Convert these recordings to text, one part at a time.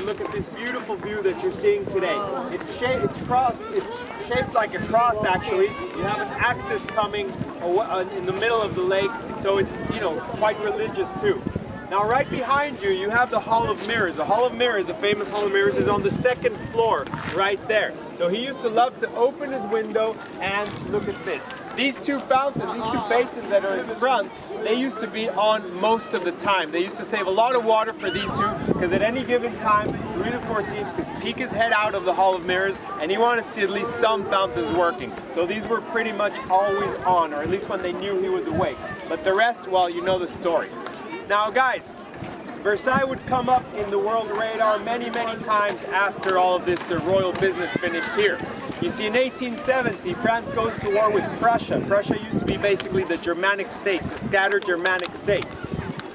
look at this beautiful view that you're seeing today. It's shaped like a cross actually. You have an axis coming in the middle of the lake, so it's, you know, quite religious too. Now right behind you, you have the Hall of Mirrors. The Hall of Mirrors, the famous Hall of Mirrors, is on the second floor right there. So he used to love to open his window and look at this. These two fountains, these two basins that are in front, they used to be on most of the time. They used to save a lot of water for these two, because at any given time, Louis XIV could peek his head out of the Hall of Mirrors, and he wanted to see at least some fountains working. So these were pretty much always on, or at least when they knew he was awake. But the rest, well, you know the story. Now guys, Versailles would come up in the world radar many, many times after all of this royal business finished here. You see, in 1870, France goes to war with Prussia. Prussia used to be basically the Germanic states, the scattered Germanic states.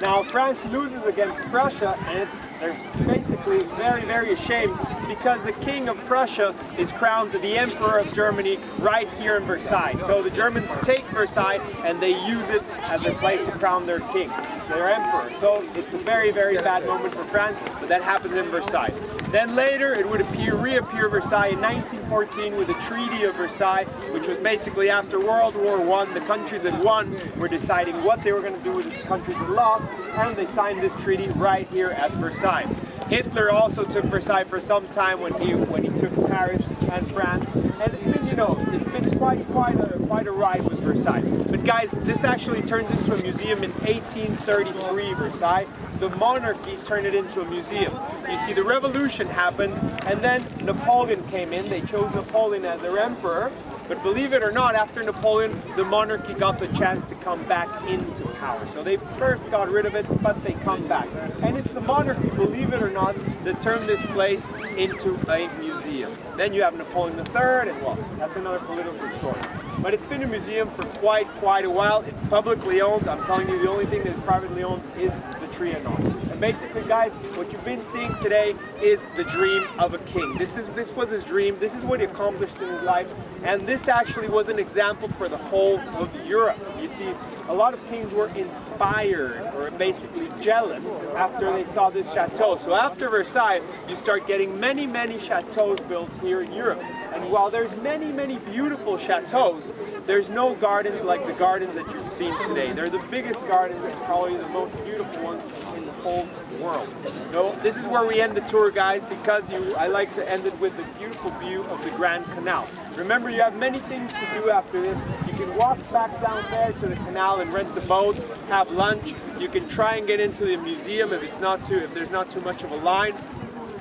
Now, France loses against Prussia, and they're basically very, very ashamed because the king of Prussia is crowned the Emperor of Germany right here in Versailles. So the Germans take Versailles and they use it as a place to crown their king, their emperor. So it's a very, very bad moment for France, but that happens in Versailles. Then later it would reappear Versailles in 1914 with the Treaty of Versailles, which was basically after World War I. The countries that won were deciding what they were going to do with the countries that lost, and they signed this treaty right here at Versailles. Hitler also took Versailles for some time when he took Paris and France, and it's been, you know, it's been quite a ride with Versailles. But guys, this actually turns into a museum in 1833, Versailles. The monarchy turned it into a museum. You see, the revolution happened, and then Napoleon came in. They chose Napoleon as their emperor. But believe it or not, after Napoleon, the monarchy got the chance to come back into power. So they first got rid of it, but they come back. And it's the monarchy, believe it or not, that turned this place into a museum. Then you have Napoleon III, and well, that's another political story. But it's been a museum for quite a while. It's publicly owned. I'm telling you, the only thing that is privately owned is the Trianon. And basically, guys, what you've been seeing today is the dream of a king. This was his dream. This is what he accomplished in his life. And this actually was an example for the whole of Europe. You see, a lot of kings were inspired or basically jealous after they saw this chateau. So after Versailles, you start getting many chateaus built here in Europe. And while there's many beautiful chateaus, there's no gardens like the gardens that you've seen today. They're the biggest gardens and probably the most beautiful ones in the whole world. So this is where we end the tour, guys, because I like to end it with the beautiful view of the Grand Canal. Remember, you have many things to do after this. You can walk back down there to the canal and rent a boat, have lunch. You can try and get into the museum if there's not too much of a line.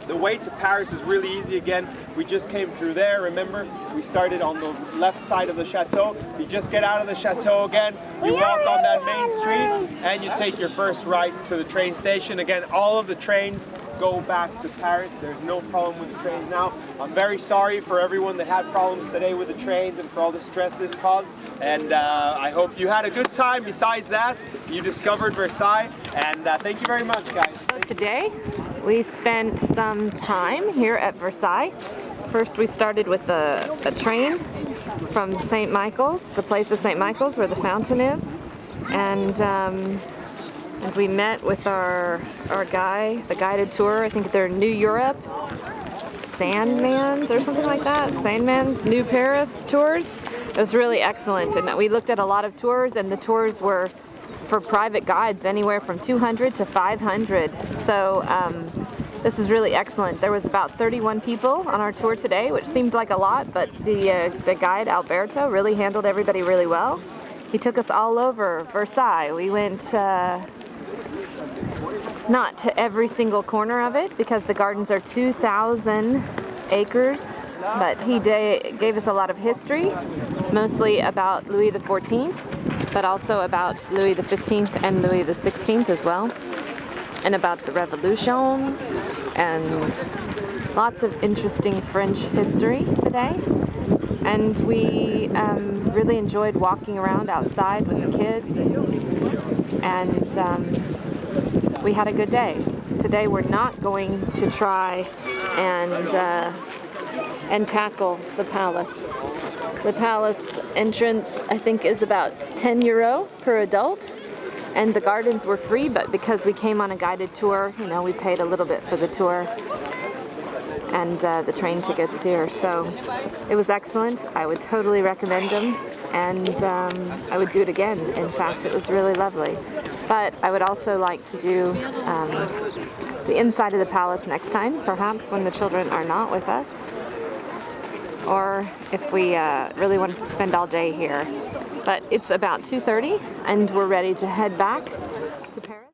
The way to Paris is really easy again. We just came through there, remember? We started on the left side of the chateau. You just get out of the chateau again, you walk on that main street, and you take your first ride to the train station. Again, all of the trains go back to Paris. There's no problem with the trains now. I'm very sorry for everyone that had problems today with the trains and for all the stress this caused. And I hope you had a good time. Besides that, you discovered Versailles. And thank you very much, guys. Today, we spent some time here at Versailles. First, we started with a train from St. Michael's, the place of St. Michael's where the fountain is. And we met with our guy, the guided tour. I think they're New Europe, Sandman's or something like that. Sandman's New Paris tours. It was really excellent. And we looked at a lot of tours, and the tours were for private guides anywhere from 200 to 500. So this is really excellent. There was about 31 people on our tour today, which seemed like a lot, but the guide, Alberto, really handled everybody really well. He took us all over Versailles. We went not to every single corner of it because the gardens are 2,000 acres, but he gave us a lot of history, mostly about Louis XIV, but also about Louis XV and Louis XVI as well, and about the Revolution, and lots of interesting French history today. And we really enjoyed walking around outside with the kids, and we had a good day. Today we're not going to try and tackle the palace. The palace entrance, I think, is about €10 per adult, and the gardens were free, but because we came on a guided tour, you know, we paid a little bit for the tour. and the train tickets here. So it was excellent. I would totally recommend them, and I would do it again. In fact, it was really lovely. But I would also like to do the inside of the palace next time, perhaps when the children are not with us, or if we really wanted to spend all day here. But it's about 2:30 and we're ready to head back to Paris.